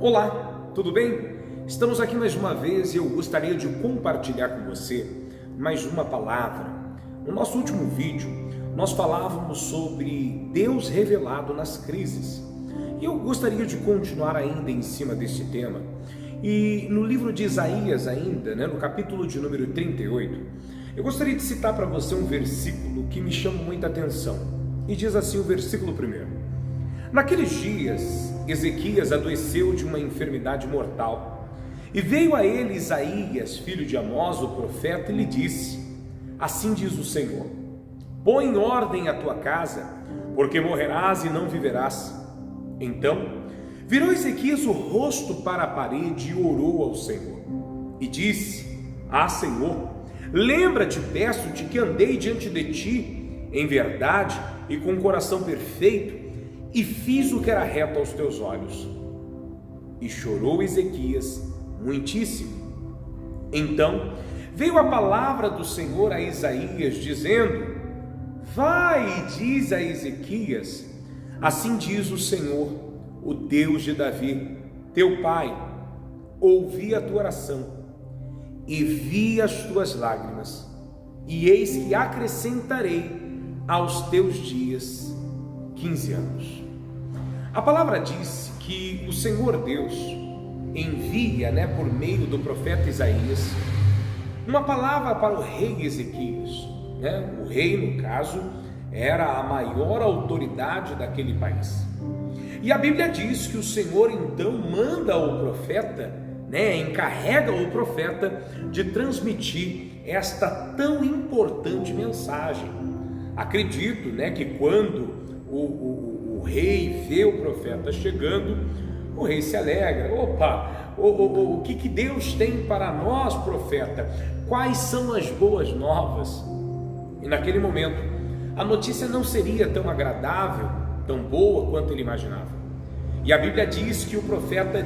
Olá, tudo bem? Estamos aqui mais uma vez e eu gostaria de compartilhar com você mais uma palavra. No nosso último vídeo, nós falávamos sobre Deus revelado nas crises. E eu gostaria de continuar ainda em cima desse tema. E no livro de Isaías ainda, no capítulo de número 38, eu gostaria de citar para você um versículo que me chama muita atenção. E diz assim o versículo 1. Naqueles dias, Ezequias adoeceu de uma enfermidade mortal, e veio a ele Isaías, filho de Amós, o profeta, e lhe disse: assim diz o Senhor, põe em ordem a tua casa, porque morrerás e não viverás. Então, virou Ezequias o rosto para a parede e orou ao Senhor, e disse: Senhor, lembra-te, peço-te, que andei diante de ti em verdade e com coração perfeito, e fiz o que era reto aos teus olhos. E chorou Ezequias muitíssimo. Então veio a palavra do Senhor a Isaías, dizendo: vai e diz a Ezequias: assim diz o Senhor, o Deus de Davi, teu pai, ouvi a tua oração e vi as tuas lágrimas, e eis que acrescentarei aos teus dias 15 anos. A palavra diz que o Senhor Deus envia, por meio do profeta Isaías, uma palavra para o rei Ezequias. O rei, no caso, era a maior autoridade daquele país. E a Bíblia diz que o Senhor então manda o profeta, encarrega o profeta de transmitir esta tão importante mensagem. Acredito, que quando o rei vê o profeta chegando, o rei se alegra. O que Deus tem para nós, profeta? Quais são as boas novas? E naquele momento, a notícia não seria tão agradável, tão boa quanto ele imaginava. E a Bíblia diz que o profeta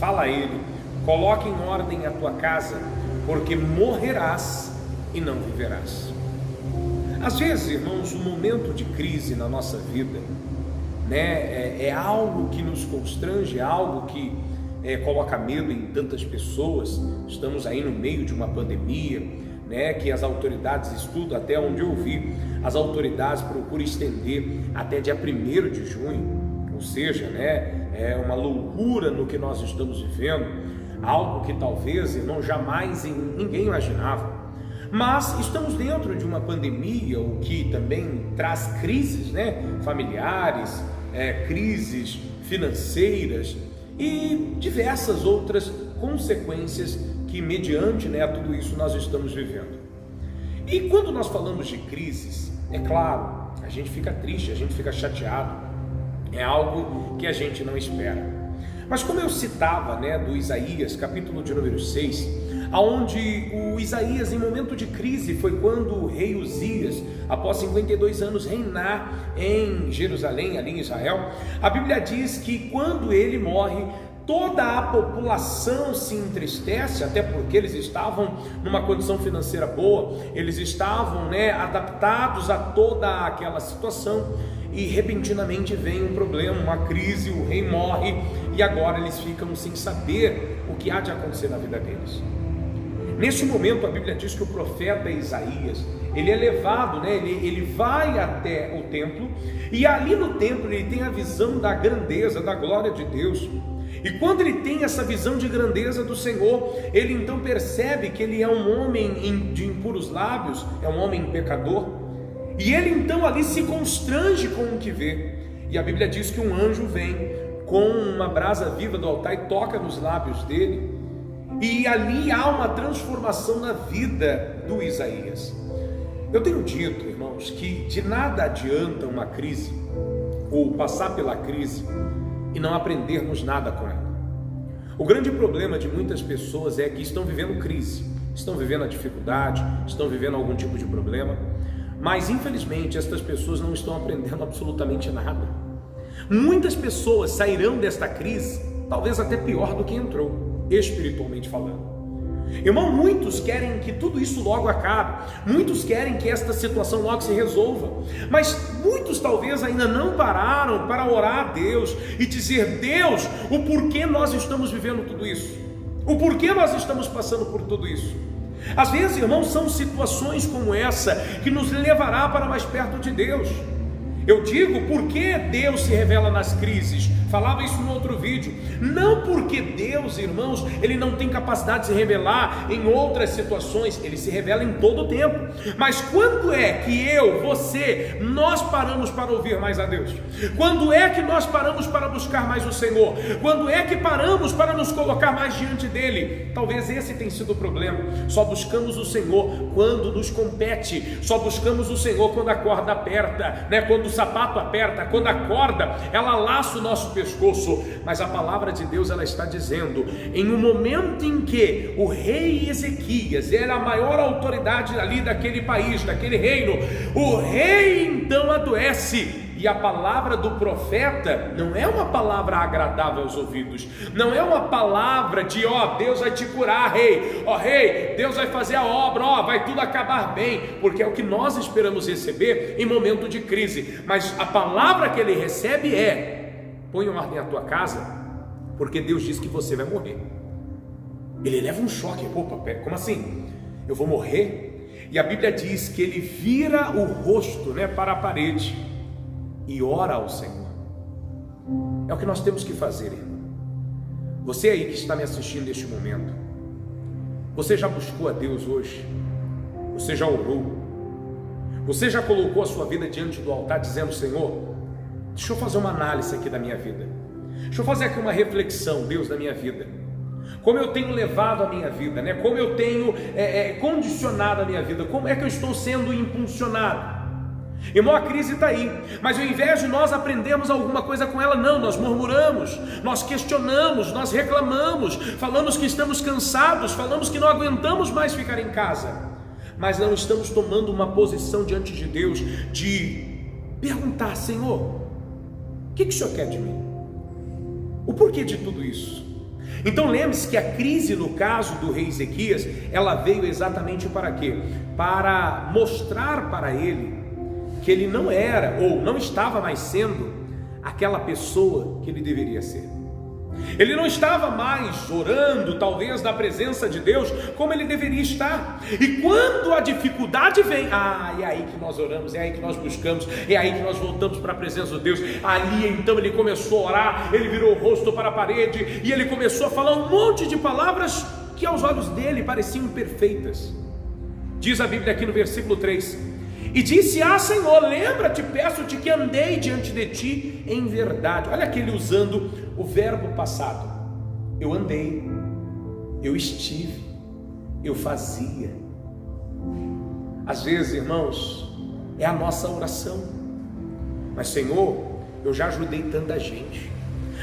fala a ele: coloque em ordem a tua casa, porque morrerás e não viverás. Às vezes, irmãos, um momento de crise na nossa vida, é algo que nos constrange, é algo que coloca medo em tantas pessoas. Estamos aí no meio de uma pandemia, que as autoridades estudam, até onde eu vi, as autoridades procuram estender até dia 1º de junho, ou seja, é uma loucura no que nós estamos vivendo, algo que talvez, irmão, jamais ninguém imaginava. Mas estamos dentro de uma pandemia, o que também traz crises, familiares, crises financeiras e diversas outras consequências que, mediante tudo isso, nós estamos vivendo. E quando nós falamos de crises, é claro, a gente fica triste, a gente fica chateado, é algo que a gente não espera. Mas como eu citava, do Isaías, capítulo de número 6, aonde o Isaías, em momento de crise, foi quando o rei Uzias, após 52 anos reinar em Jerusalém, ali em Israel, a Bíblia diz que quando ele morre, toda a população se entristece, até porque eles estavam numa condição financeira boa, eles estavam adaptados a toda aquela situação, e repentinamente vem um problema, uma crise, o rei morre, e agora eles ficam sem saber o que há de acontecer na vida deles. Neste momento, a Bíblia diz que o profeta Isaías, ele é levado, ele vai até o templo, e ali no templo ele tem a visão da grandeza, da glória de Deus. E quando ele tem essa visão de grandeza do Senhor, ele então percebe que ele é um homem de impuros lábios, é um homem pecador, e ele então ali se constrange com o que vê. E a Bíblia diz que um anjo vem com uma brasa viva do altar e toca nos lábios dele, e ali há uma transformação na vida do Isaías. Eu tenho dito, irmãos, que de nada adianta uma crise, ou passar pela crise, e não aprendermos nada com ela. O grande problema de muitas pessoas é que estão vivendo crise, estão vivendo a dificuldade, estão vivendo algum tipo de problema, mas infelizmente estas pessoas não estão aprendendo absolutamente nada. Muitas pessoas sairão desta crise, talvez até pior do que entrou, espiritualmente falando. Irmão, muitos querem que tudo isso logo acabe, muitos querem que esta situação logo se resolva, mas muitos talvez ainda não pararam para orar a Deus e dizer: Deus, o porquê nós estamos vivendo tudo isso? O porquê nós estamos passando por tudo isso? Às vezes, irmãos, são situações como essa que nos levará para mais perto de Deus. Eu digo, por que Deus se revela nas crises? Falava isso no outro vídeo. Não porque Deus, irmãos, Ele não tem capacidade de se revelar em outras situações. Ele se revela em todo o tempo. Mas quando é que eu, você, nós paramos para ouvir mais a Deus? Quando é que nós paramos para buscar mais o Senhor? Quando é que paramos para nos colocar mais diante dEle? Talvez esse tenha sido o problema. Só buscamos o Senhor quando nos compete. Só buscamos o Senhor quando a corda aperta, né? Quando o sapato aperta, quando a corda, ela laça o nosso pescoço. Mas a palavra de Deus, ela está dizendo, em um momento em que o rei Ezequias era a maior autoridade ali daquele país, daquele reino, o rei então adoece. E a palavra do profeta não é uma palavra agradável aos ouvidos, não é uma palavra de Deus vai te curar, rei, rei, Deus vai fazer a obra, vai tudo acabar bem, porque é o que nós esperamos receber em momento de crise. Mas a palavra que ele recebe é: põe em ordem a tua casa, porque Deus diz que você vai morrer. Ele leva um choque. Opa, como assim? Eu vou morrer? E a Bíblia diz que ele vira o rosto, para a parede e ora ao Senhor. É o que nós temos que fazer, irmão. Você aí que está me assistindo neste momento, você já buscou a Deus hoje? Você já orou? Você já colocou a sua vida diante do altar dizendo: Senhor, deixa eu fazer uma análise aqui da minha vida, deixa eu fazer aqui uma reflexão, Deus, da minha vida, como eu tenho levado a minha vida, como eu tenho condicionado a minha vida, como é que eu estou sendo impulsionado? Irmão, a crise está aí, mas ao invés de nós aprendermos alguma coisa com ela, não, nós murmuramos, nós questionamos, nós reclamamos, falamos que estamos cansados, falamos que não aguentamos mais ficar em casa, mas não estamos tomando uma posição diante de Deus de perguntar: Senhor, o que o Senhor quer de mim? O porquê de tudo isso? Então lembre-se que a crise, no caso do rei Ezequias, ela veio exatamente para quê? Para mostrar para ele que ele não era, ou não estava mais sendo, aquela pessoa que ele deveria ser. Ele não estava mais orando, talvez, na presença de Deus, como ele deveria estar. E quando a dificuldade vem, é aí que nós oramos, é aí que nós buscamos, é aí que nós voltamos para a presença de Deus. Ali então ele começou a orar, ele virou o rosto para a parede, e ele começou a falar um monte de palavras que aos olhos dele pareciam perfeitas. Diz a Bíblia aqui no versículo 3: e disse: Senhor, lembra-te, peço-te que andei diante de ti em verdade. Olha aqui ele usando o verbo passado. Eu andei, eu estive, eu fazia. Às vezes, irmãos, é a nossa oração: mas Senhor, eu já ajudei tanta gente,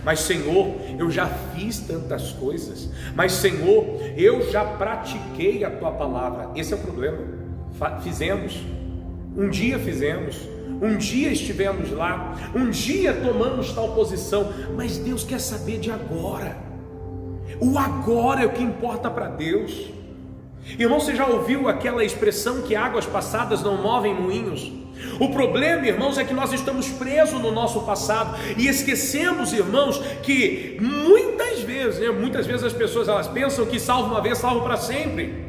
mas Senhor, eu já fiz tantas coisas, mas Senhor, eu já pratiquei a tua palavra. Esse é o problema. Fizemos, um dia fizemos, um dia estivemos lá, um dia tomamos tal posição, mas Deus quer saber de agora. O agora é o que importa para Deus. Irmão, você já ouviu aquela expressão que águas passadas não movem moinhos? O problema, irmãos, é que nós estamos presos no nosso passado e esquecemos, irmãos, que muitas vezes as pessoas elas pensam que salvo uma vez, salvo para sempre.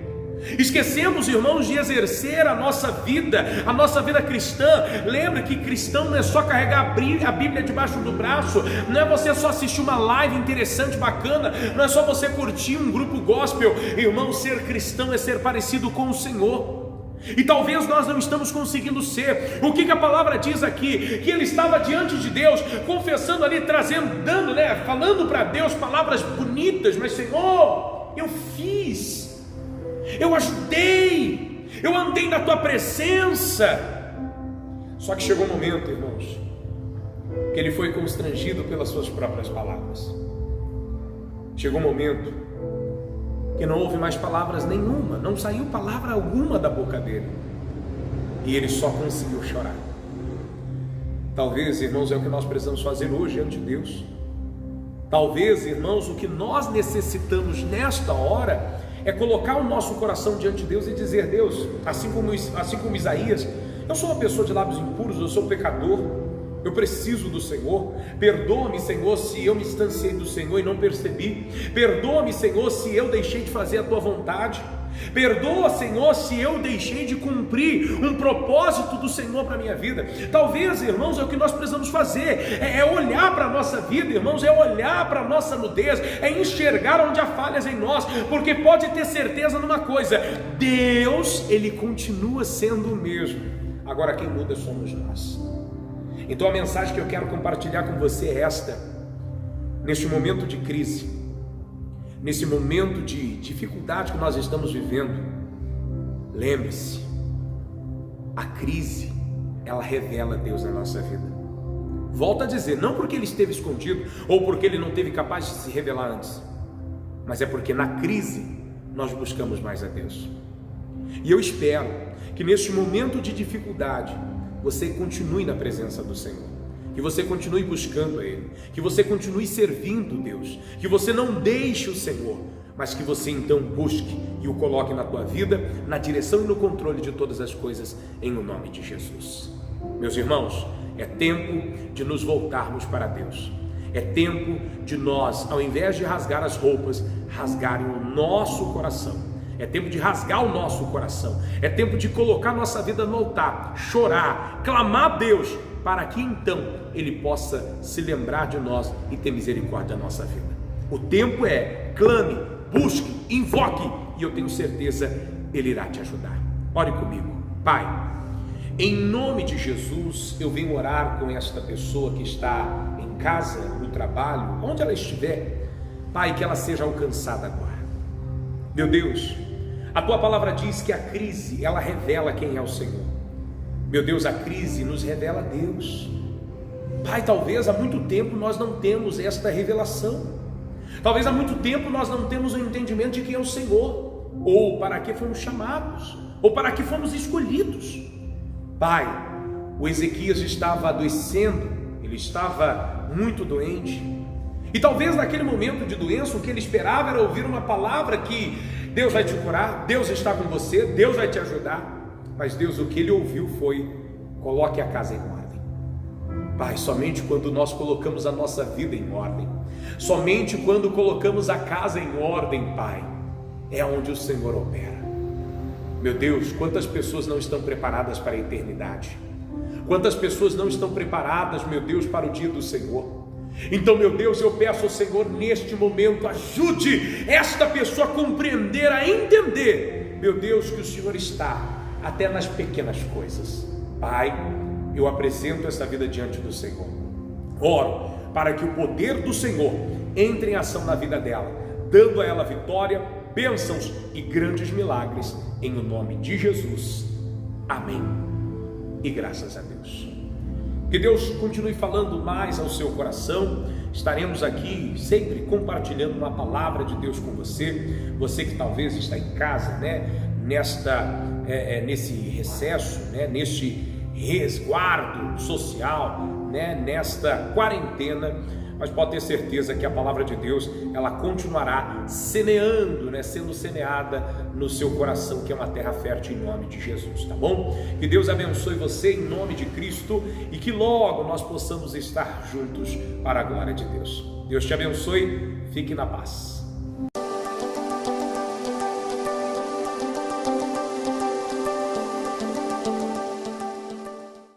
Esquecemos, irmãos, de exercer a nossa vida cristã. Lembra que cristão não é só carregar a Bíblia debaixo do braço, não é você só assistir uma live interessante, bacana, não é só você curtir um grupo gospel. Irmão, ser cristão é ser parecido com o Senhor. E talvez nós não estamos conseguindo ser. O que a palavra diz aqui? Que ele estava diante de Deus, confessando ali, falando para Deus palavras bonitas, mas Senhor, eu fiz, eu ajudei, eu andei na tua presença. Só que chegou um momento, irmãos, que ele foi constrangido pelas suas próprias palavras. Chegou um momento que não houve mais palavras nenhuma, não saiu palavra alguma da boca dele, e ele só conseguiu chorar. Talvez, irmãos, é o que nós precisamos fazer hoje diante de Deus. Talvez, irmãos, o que nós necessitamos nesta hora é colocar o nosso coração diante de Deus e dizer: Deus, assim como Isaías, eu sou uma pessoa de lábios impuros, eu sou pecador, eu preciso do Senhor. Perdoa-me, Senhor, se eu me distanciei do Senhor e não percebi. Perdoa-me, Senhor, se eu deixei de fazer a tua vontade. Perdoa, Senhor, se eu deixei de cumprir um propósito do Senhor para a minha vida. Talvez, irmãos, é o que nós precisamos fazer, é olhar para a nossa vida, irmãos, é olhar para a nossa nudez, é enxergar onde há falhas em nós, porque pode ter certeza numa coisa: Deus, Ele continua sendo o mesmo. Agora quem muda somos nós. Então a mensagem que eu quero compartilhar com você é esta: neste momento de crise, nesse momento de dificuldade que nós estamos vivendo, lembre-se, a crise, ela revela Deus na nossa vida. Volto a dizer, não porque Ele esteve escondido, ou porque Ele não teve capaz de se revelar antes, mas é porque na crise nós buscamos mais a Deus. E eu espero que neste momento de dificuldade, você continue na presença do Senhor, que você continue buscando a Ele, que você continue servindo Deus, que você não deixe o Senhor, mas que você então busque e o coloque na tua vida, na direção e no controle de todas as coisas, em o nome de Jesus. Meus irmãos, é tempo de nos voltarmos para Deus. É tempo de nós, ao invés de rasgar as roupas, rasgarem o nosso coração. É tempo de rasgar o nosso coração. É tempo de colocar nossa vida no altar, chorar, clamar a Deus, para que então Ele possa se lembrar de nós e ter misericórdia da nossa vida. O tempo é: clame, busque, invoque, e eu tenho certeza Ele irá te ajudar. Ore comigo. Pai, em nome de Jesus, eu venho orar com esta pessoa que está em casa, no trabalho, onde ela estiver. Pai, que ela seja alcançada agora. Meu Deus, a tua palavra diz que a crise, ela revela quem é o Senhor. Meu Deus, a crise nos revela Deus. Pai, talvez há muito tempo nós não temos esta revelação. Talvez há muito tempo nós não temos o entendimento de quem é o Senhor, ou para que fomos chamados, ou para que fomos escolhidos. Pai, o Ezequias estava adoecendo, ele estava muito doente, e talvez naquele momento de doença o que ele esperava era ouvir uma palavra que Deus vai te curar, Deus está com você, Deus vai te ajudar. Mas Deus, o que ele ouviu foi: coloque a casa em ordem. Pai, somente quando nós colocamos a nossa vida em ordem, somente quando colocamos a casa em ordem, Pai, é onde o Senhor opera. Meu Deus, quantas pessoas não estão preparadas para a eternidade? Quantas pessoas não estão preparadas, meu Deus, para o dia do Senhor? Então, meu Deus, eu peço ao Senhor neste momento, ajude esta pessoa a compreender, a entender, meu Deus, que o Senhor está até nas pequenas coisas. Pai, eu apresento esta vida diante do Senhor. Oro para que o poder do Senhor entre em ação na vida dela, dando a ela vitória, bênçãos e grandes milagres, em o nome de Jesus. Amém. E graças a Deus. Que Deus continue falando mais ao seu coração. Estaremos aqui sempre compartilhando uma palavra de Deus com você. Você que talvez está em casa, nesse recesso, neste resguardo social, nesta quarentena, mas pode ter certeza que a palavra de Deus, ela continuará semeando, sendo semeada no seu coração, que é uma terra fértil, em nome de Jesus, tá bom? Que Deus abençoe você em nome de Cristo e que logo nós possamos estar juntos para a glória de Deus. Deus te abençoe, fique na paz.